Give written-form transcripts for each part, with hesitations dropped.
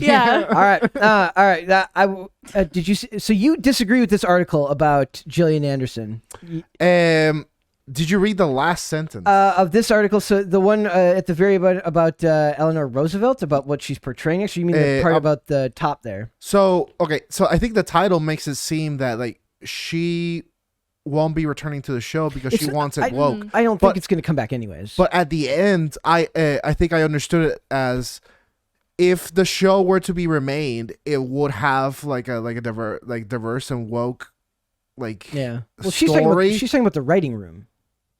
Yeah. All right. Did you? So you disagree with this article about Gillian Anderson? Did you read the last sentence of this article? So the one at the very about Eleanor Roosevelt, about what she's portraying. Actually, you mean the part about the top there? So I think the title makes it seem that like she won't be returning to the show because she wants it woke. I don't think it's going to come back anyways. But at the end, I think I understood it as if the show were to be remained, it would have like a diverse and woke Well, story. she's talking about the writing room.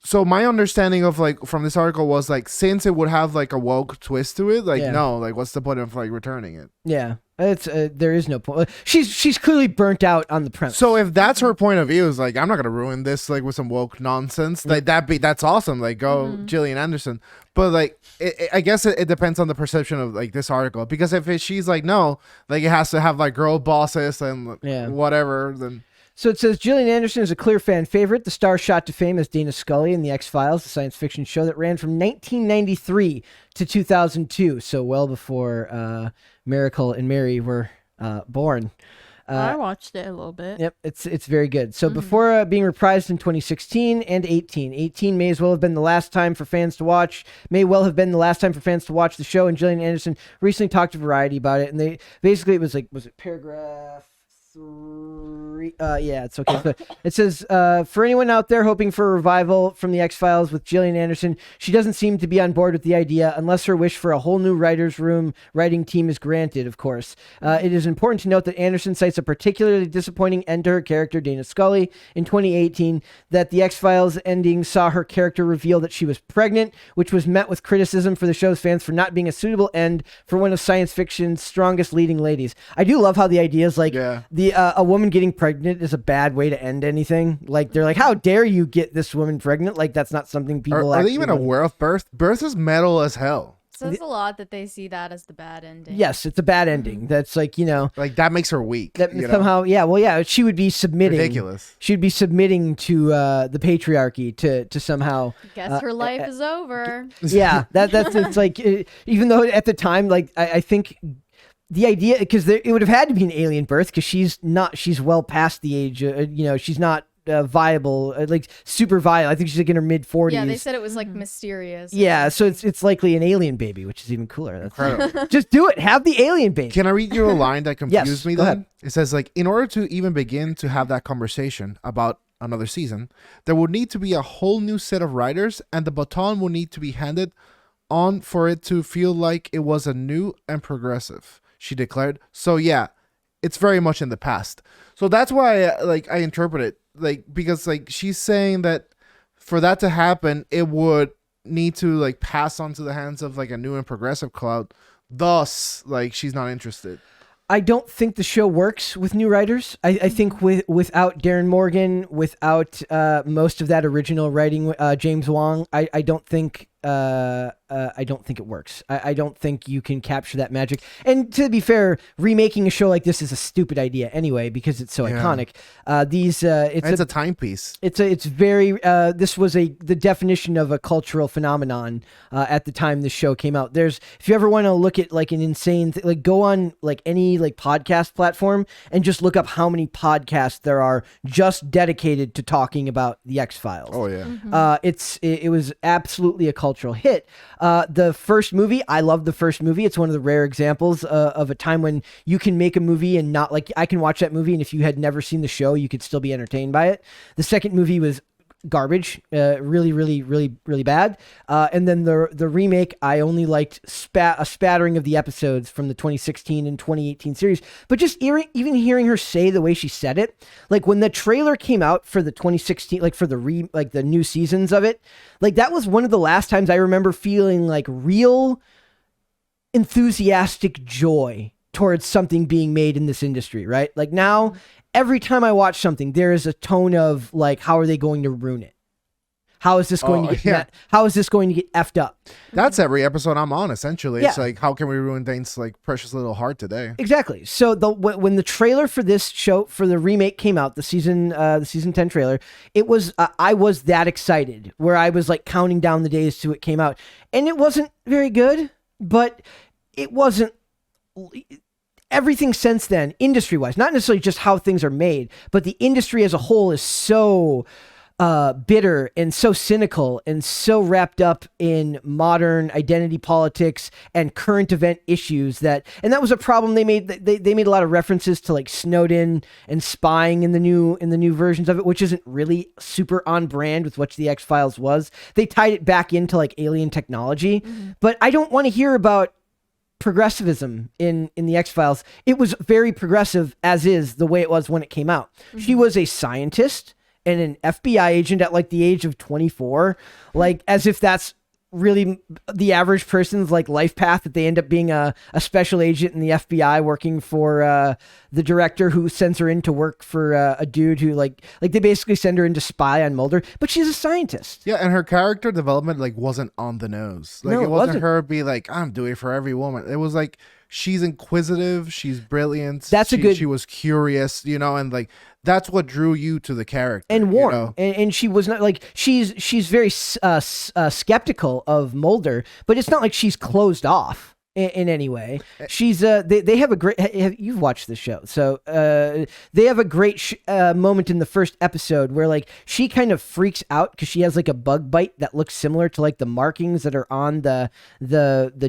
So my understanding of like from this article was like since it would have like a woke twist to it, no, like what's the point of like returning it? Yeah, it's there is no point. She's clearly burnt out on the premise. So if that's her point of view, is like I'm not gonna ruin this like with some woke nonsense. Like that's awesome. Like go Gillian Anderson. But like I guess it depends on the perception of like this article because if she's like no, like it has to have like girl bosses and whatever then. So it says Gillian Anderson is a clear fan favorite. The star shot to fame as Dana Scully in The X-Files, the science fiction show that ran from 1993 to 2002, so well before Miracle and Mary were born. I watched it a little bit. Yep, it's very good. So before being reprised in 2016 and 18 may as well have been the last time for fans to watch. May well have been the last time for fans to watch the show. And Gillian Anderson recently talked to Variety about it, and they basically it was it paragraph 3? It's okay. So it says, for anyone out there hoping for a revival from the X-Files with Gillian Anderson, she doesn't seem to be on board with the idea unless her wish for a whole new writer's room writing team is granted, of course. It is important to note that Anderson cites a particularly disappointing end to her character, Dana Scully, in 2018, that the X-Files ending saw her character reveal that she was pregnant, which was met with criticism for the show's fans for not being a suitable end for one of science fiction's strongest leading ladies. I do love how the idea is like a woman getting pregnant is a bad way to end anything. Like they're like, how dare you get this woman pregnant? Like that's not something people are they even aware of birth? Birth is metal as hell. Says a lot that they see that as the bad ending. Yes, it's a bad ending. That's like, like that makes her weak. That somehow, she would be submitting. Ridiculous. She'd be submitting to the patriarchy to somehow. Guess her life is over. Yeah, that's it's like even though at the time, like I think. The idea, because it would have had to be an alien birth, because she's well past the age, she's not viable, like super viable. I think she's like in her mid-40s. Yeah, they said it was like mysterious. Yeah, so it's likely an alien baby, which is even cooler. That's incredible. Just do it. Have the alien baby. Can I read you a line that confused me go then? ahead. It says like, in order to even begin to have that conversation about another season, there would need to be a whole new set of writers, and the baton will need to be handed on for it to feel like it was a new and progressive. She declared. So yeah, it's very much in the past. So that's why I interpret it because she's saying that for that to happen, it would need to pass on to the hands of a new and progressive crowd. Thus, she's not interested. I don't think the show works with new writers. I think without Darren Morgan, without most of that original writing, James Wong, I don't think it works. I don't think you can capture that magic. And to be fair, remaking a show like this is a stupid idea anyway because it's so iconic. It's a timepiece. It's very. This was the definition of a cultural phenomenon at the time the show came out. If you ever want to look at an insane go on any podcast platform and just look up how many podcasts there are just dedicated to talking about the X-Files. Oh yeah. Mm-hmm. It was absolutely a cultural hit. The first movie, I love the first movie. It's one of the rare examples of a time when you can make a movie and not I can watch that movie and if you had never seen the show, you could still be entertained by it. The second movie was garbage, really, really, really, really bad. And then the remake, I only liked a spattering of the episodes from the 2016 and 2018 series. But just even hearing her say the way she said it, when the trailer came out for the 2016, for the new seasons of it, that was one of the last times I remember feeling real enthusiastic joy towards something being made in this industry, right? Now, every time I watch something, there is a tone of how are they going to ruin it? How is this going to get how is this going to get effed up? That's every episode I'm on, essentially. Yeah. It's how can we ruin things like Precious Little Heart today? Exactly. So when the trailer for this show, for the remake came out, the season 10 trailer, it was I was that excited where I was counting down the days to it came out. And it wasn't very good, but it wasn't everything since then, industry-wise, not necessarily just how things are made, but the industry as a whole is so bitter and so cynical and so wrapped up in modern identity politics and current event issues and that was a problem they made. They made a lot of references to like Snowden and spying in the new versions of it, which isn't really super on brand with what the X-Files was. They tied it back into like alien technology, but I don't want to hear about progressivism in the X-Files. It was very progressive as is the way it was when it came out. She was a scientist and an FBI agent at like the age of 24, like as if that's really the average person's like life path, that they end up being a special agent in the FBI working for the director who sends her in to work for a dude who like they basically send her in to spy on Mulder, but she's a scientist. Yeah, and her character development like wasn't on the nose. Like No, it it wasn't wasn't. her be like, I'm doing it for every woman. It was like she's inquisitive, she's brilliant. She was curious, and like that's what drew you to the character. And warm. And she was not like she's very skeptical of Mulder, but it's not like she's closed off in any way. She's they have a great you've watched the show, so they have a great moment in the first episode where like she kind of freaks out because she has like a bug bite that looks similar to like the markings that are on the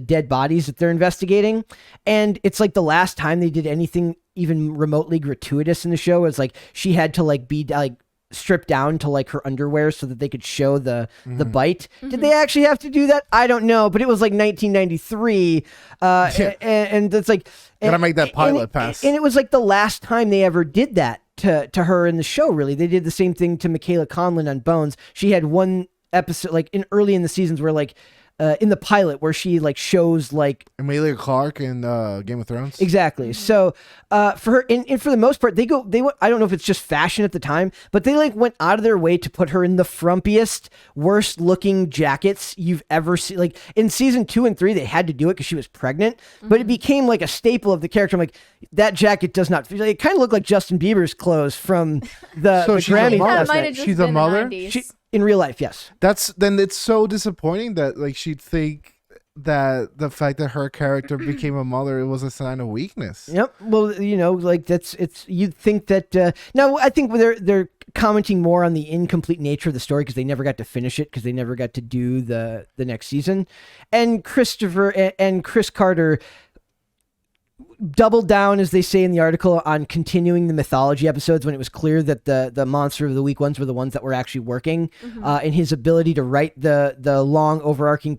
dead bodies that they're investigating, and it's like the last time they did anything even remotely gratuitous in the show is like she had to like be like stripped down to like her underwear so that they could show the bite. Did they actually have to do that? I don't know, but it was like 1993 and it's like gotta make that pilot pass. And it was like the last time they ever did that to her in the show. Really, they did the same thing to Michaela Conlon on Bones. She had one episode like early in the seasons where like in the pilot where she like shows like Emilia Clarke in Game of Thrones. Exactly. So for her, and for the most part, they went, I don't know if it's just fashion at the time, but they like went out of their way to put her in the frumpiest, worst looking jackets you've ever seen. Like in season 2 and 3, they had to do it because she was pregnant, but it became like a staple of the character. I'm like, that jacket does not feel like, it kind of looked like Justin Bieber's clothes from the So she's a Grammy mother. last might night. have just She's a been the mother? 90s. In real life, yes. Then it's so disappointing that like she'd think that the fact that her character became a mother, it was a sign of weakness. Yep. Well, like you'd think that now I think they're commenting more on the incomplete nature of the story because they never got to finish it because they never got to do the next season. And Chris Carter doubled down, as they say in the article, on continuing the mythology episodes when it was clear that the monster of the week ones were the ones that were actually working. And his ability to write the long overarching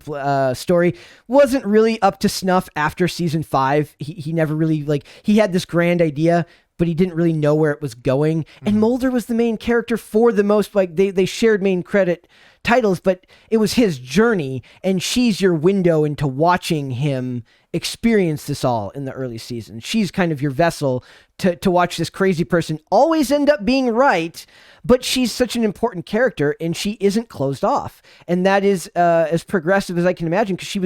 story wasn't really up to snuff after season 5. He never really he had this grand idea, but he didn't really know where it was going. And Mulder was the main character for the most, they shared main credit titles, but it was his journey, and she's your window into watching him experience this all in the early seasons. She's kind of your vessel to watch this crazy person always end up being right, but she's such an important character and she isn't closed off. And that is as progressive as I can imagine, because she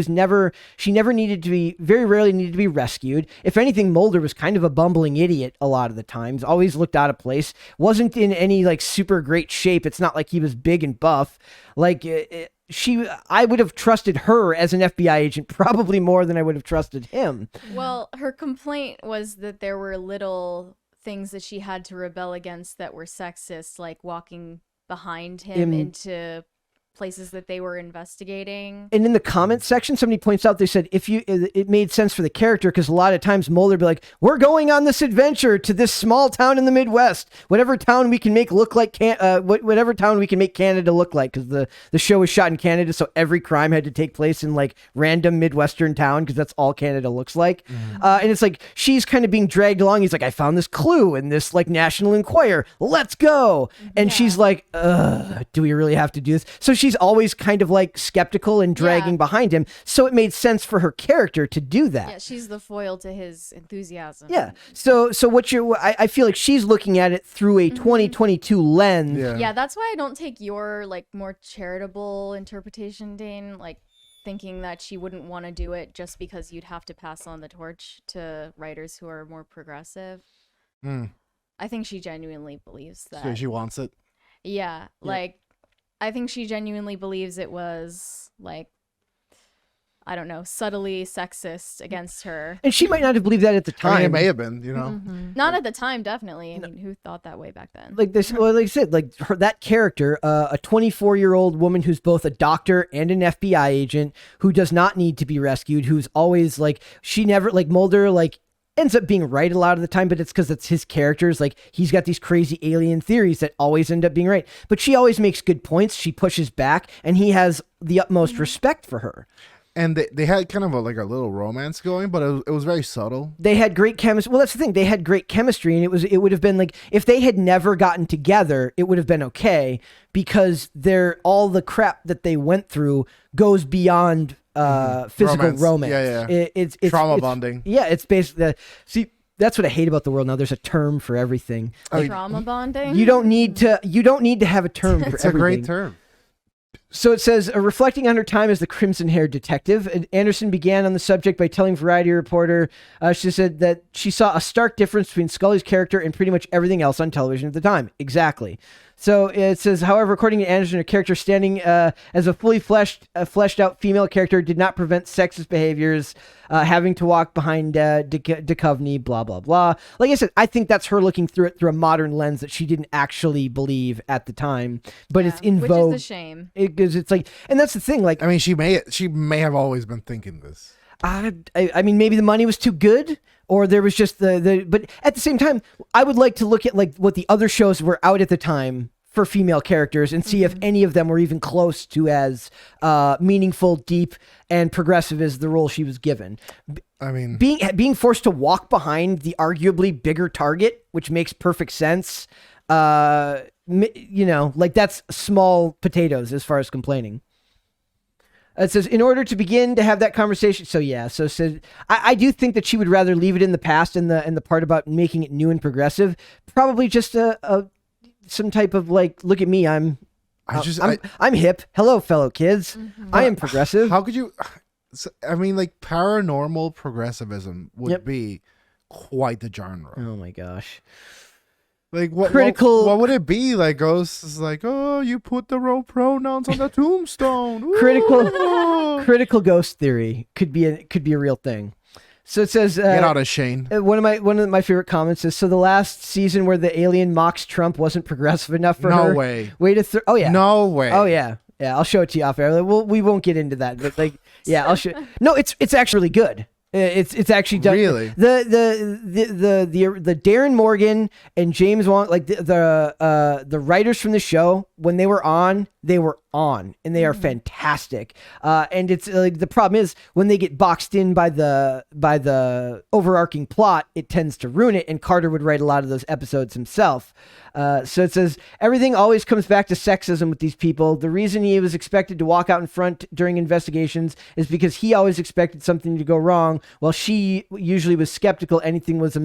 never needed to be, very rarely needed to be rescued. If anything, Mulder was kind of a bumbling idiot a lot of the times, always looked out of place, wasn't in any like super great shape. It's not like he was big and buff. I would have trusted her as an FBI agent probably more than I would have trusted him. Well, her complaint was that there were little things that she had to rebel against that were sexist, like walking behind him into places that they were investigating. And in the comments section, somebody points out, they said it made sense for the character because a lot of times Mulder would be like, we're going on this adventure to this small town in the Midwest, whatever town we can make look like whatever town we can make Canada look like, because the show was shot in Canada, so every crime had to take place in like random Midwestern town because that's all Canada looks like. And it's like she's kind of being dragged along. He's like, I found this clue in this like National Enquirer, let's go. And she's like, do we really have to do this? So she's always kind of like skeptical and dragging behind him. So it made sense for her character to do that. Yeah, she's the foil to his enthusiasm. Yeah. So I feel like she's looking at it through a 2022 lens. Yeah, that's why I don't take your like more charitable interpretation, Dane, like thinking that she wouldn't want to do it just because you'd have to pass on the torch to writers who are more progressive. I think she genuinely believes that. So she wants it. Yeah, like I think she genuinely believes it was like I don't know, subtly sexist against her. And she might not have believed that at the time. I mean, it may have been, you know. Not at the time, definitely. I mean, who thought that way back then? Like this, well, like I said, like that character, a 24-year-old woman who's both a doctor and an FBI agent who does not need to be rescued, who's always like, she never, like Mulder, like ends up being right a lot of the time, but it's because it's his characters. Like he's got these crazy alien theories that always end up being right, but she always makes good points. She pushes back, and he has the utmost respect for her. And they had kind of a little romance going, but it was very subtle. They had great chemistry. Well, that's the thing. They had great chemistry, and it would have been like if they had never gotten together, it would have been okay because all the crap that they went through goes beyond physical romance. Yeah. It's trauma it's, bonding. Yeah, it's basically see. That's what I hate about the world now. There's a term for everything. Like, trauma bonding. You don't need to have a term for It's everything. a great term. So it says, reflecting on her time as the crimson-haired detective, Anderson began on the subject by telling Variety reporter, she said that she saw a stark difference between Scully's character and pretty much everything else on television at the time. Exactly. So it says, however, according to Anderson, her character standing as a fully fleshed out female character did not prevent sexist behaviors, having to walk behind Duchovny, blah, blah, blah. Like I said, I think that's her looking through it through a modern lens that she didn't actually believe at the time, but it's in vogue. Which is a shame. It's like, and that's the thing, like, I mean, she may have always been thinking this. I mean, maybe the money was too good, or there was just but at the same time, I would like to look at like what the other shows were out at the time for female characters and see if any of them were even close to as meaningful, deep, and progressive as the role she was given. I mean, being forced to walk behind the arguably bigger target, which makes perfect sense. You know, like that's small potatoes as far as complaining. It says, in order to begin to have that conversation. So yeah, I do think that she would rather leave it in the past and the part about making it new and progressive. Probably just some type of like, look at me, I'm hip. Hello, fellow kids. I am progressive. How could you? I mean, like paranormal progressivism would be quite the genre. Oh my gosh. Like what would it be? Like ghosts is like, oh, you put the wrong pronouns on the tombstone. Critical ghost theory could be a real thing. So it says, get out of Shane. One of my favorite comments is, so the last season where the alien mocks Trump wasn't progressive enough for her. No way. Oh yeah. No way. Oh yeah. Yeah, I'll show it to you off air. We won't get into that, but like, yeah, I'll show. No, it's actually good. It's actually done. Really? The Darren Morgan and James Wong, like the writers from the show, when they were on, and they are fantastic. And it's like the problem is when they get boxed in by the overarching plot, it tends to ruin it. And Carter would write a lot of those episodes himself. So it says, everything always comes back to sexism with these people. The reason he was expected to walk out in front during investigations is because he always expected something to go wrong, while she usually was skeptical anything was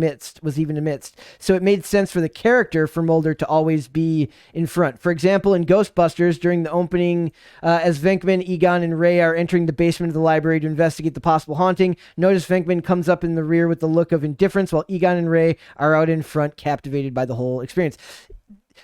even amidst. So it made sense for the character, for Mulder, to always be in front. For example, in Ghostbusters, during the opening, as Venkman, Egon, and Ray are entering the basement of the library to investigate the possible haunting, notice Venkman comes up in the rear with the look of indifference, while Egon and Ray are out in front, captivated by the whole experience.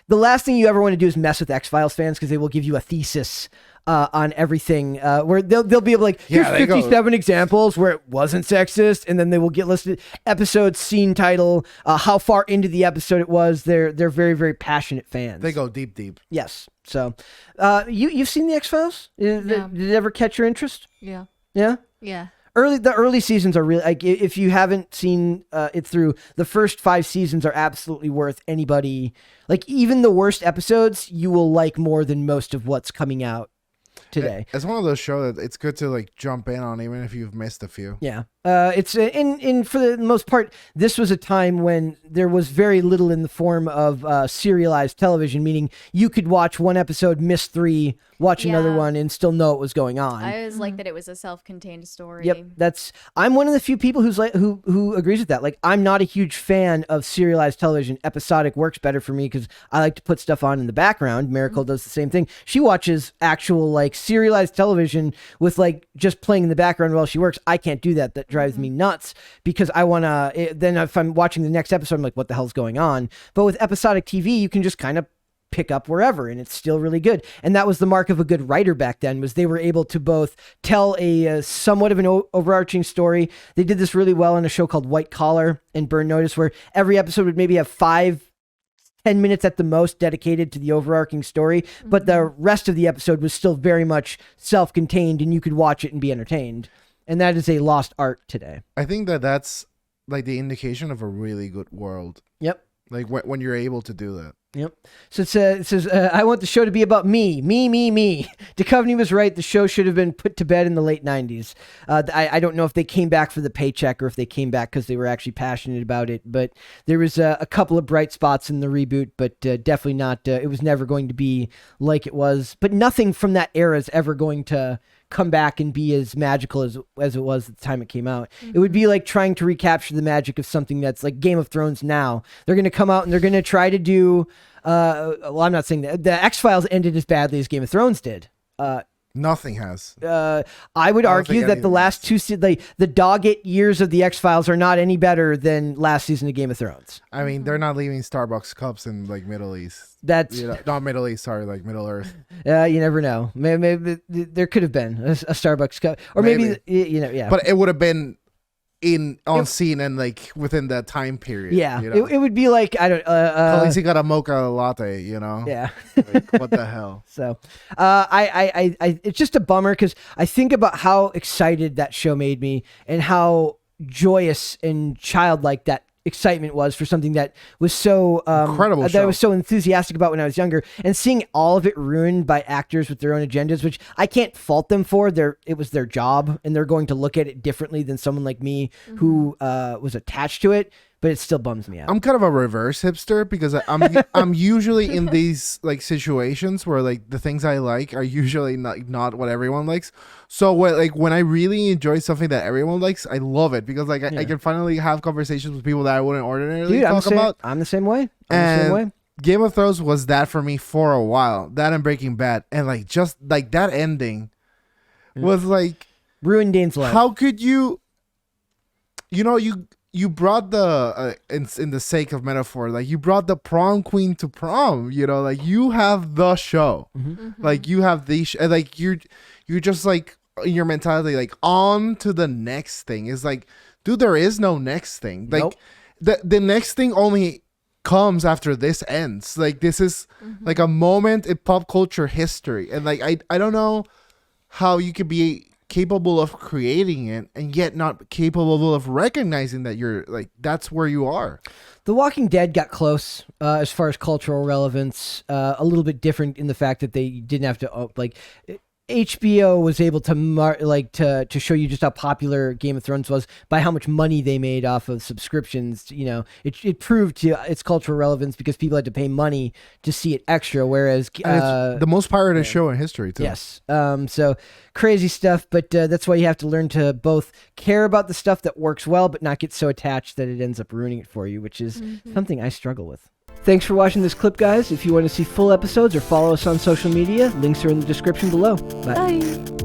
The last thing you ever want to do is mess with X-Files fans, because they will give you a thesis on everything, where they'll be able to, like, here's 57 examples where it wasn't sexist, and then they will get listed episode, scene title, how far into the episode it was. They're very, very passionate fans. They go deep. Yes. So, you've seen the X-Files? Did it ever catch your interest? Yeah. Yeah? Yeah. The early seasons are really, like, if you haven't seen it through, the first 5 seasons are absolutely worth anybody. Like, even the worst episodes, you will like more than most of what's coming out today. It's one of those shows that it's good to like jump in on, even if you've missed a few. Yeah. It's in for the most part, this was a time when there was very little in the form of serialized television, meaning you could watch one episode, miss 3, watch another one, and still know what was going on. I always like that it was a self-contained story. Yep, I'm one of the few people who agrees with that. Like, I'm not a huge fan of serialized television. Episodic works better for me because I like to put stuff on in the background. Miracle does the same thing. She watches actual like serialized television with like just playing in the background while she works. I can't do that. That drives me nuts, because I want to, then if I'm watching the next episode, I'm like, what the hell's going on? But with episodic TV, you can just kind of pick up wherever, and it's still really good. And that was the mark of a good writer back then, was they were able to both tell a somewhat of an overarching story. They did this really well in a show called White Collar and Burn Notice, where every episode would maybe have 5-10 minutes at the most dedicated to the overarching story, but the rest of the episode was still very much self-contained, and you could watch it and be entertained. And that is a lost art today. I think that's like the indication of a really good world. Yep. Like when you're able to do that. Yep. So it says, I want the show to be about me. Duchovny was right. The show should have been put to bed in the late 90s. I don't know if they came back for the paycheck or if they came back because they were actually passionate about it. But there was a couple of bright spots in the reboot, but definitely not. It was never going to be like it was. But nothing from that era is ever going to come back and be as magical as it was at the time it came out. It would be like trying to recapture the magic of something that's like Game of Thrones now. They're going to come out and they're going to try to do well, I'm not saying that the X-Files ended as badly as Game of Thrones did. Nothing has. I would argue that the last two the dog-eat years of the X-Files are not any better than last season of Game of Thrones. I mean, they're not leaving Starbucks cups in like Middle East. That's not Middle East. Sorry, like Middle Earth. You never know. Maybe there could have been a Starbucks cup, or maybe yeah. But it would have been on scene and like within that time period. Yeah, it would be like I don't. At least he got a mocha latte. Yeah. Like, what the hell? So, I it's just a bummer because I think about how excited that show made me and how joyous and childlike that excitement was for something that was so incredible that I was so enthusiastic about when I was younger, and seeing all of it ruined by actors with their own agendas, which I can't fault them for. It was their job, and they're going to look at it differently than someone like me who was attached to it. But it still bums me out. I'm kind of a reverse hipster because I'm usually in these like situations where like the things I like are usually not what everyone likes. So when I really enjoy something that everyone likes, I love it because like I can finally have conversations with people that I wouldn't ordinarily talk about. I'm the same way. The same way. Game of Thrones was that for me for a while. That and Breaking Bad, and like just like that ending was like ruined Dane's life. How could you? You brought the in the sake of metaphor, like you brought the prom queen to prom. Like you have the show, like you have the like you're just like in your mentality, like on to the next thing. Is like, dude, there is no next thing. Like the next thing only comes after this ends. Like this is like a moment in pop culture history, and like I don't know how you could be capable of creating it and yet not capable of recognizing that you're like that's where you are. The Walking Dead got close as far as cultural relevance, a little bit different in the fact that they didn't have to like HBO was able to to show you just how popular Game of Thrones was by how much money they made off of subscriptions. It proved its cultural relevance because people had to pay money to see it extra, whereas it's the most pirated show in history too. Yes. So crazy stuff, but that's why you have to learn to both care about the stuff that works well, but not get so attached that it ends up ruining it for you, which is something I struggle with. Thanks for watching this clip, guys. If you want to see full episodes or follow us on social media, links are in the description below. Bye.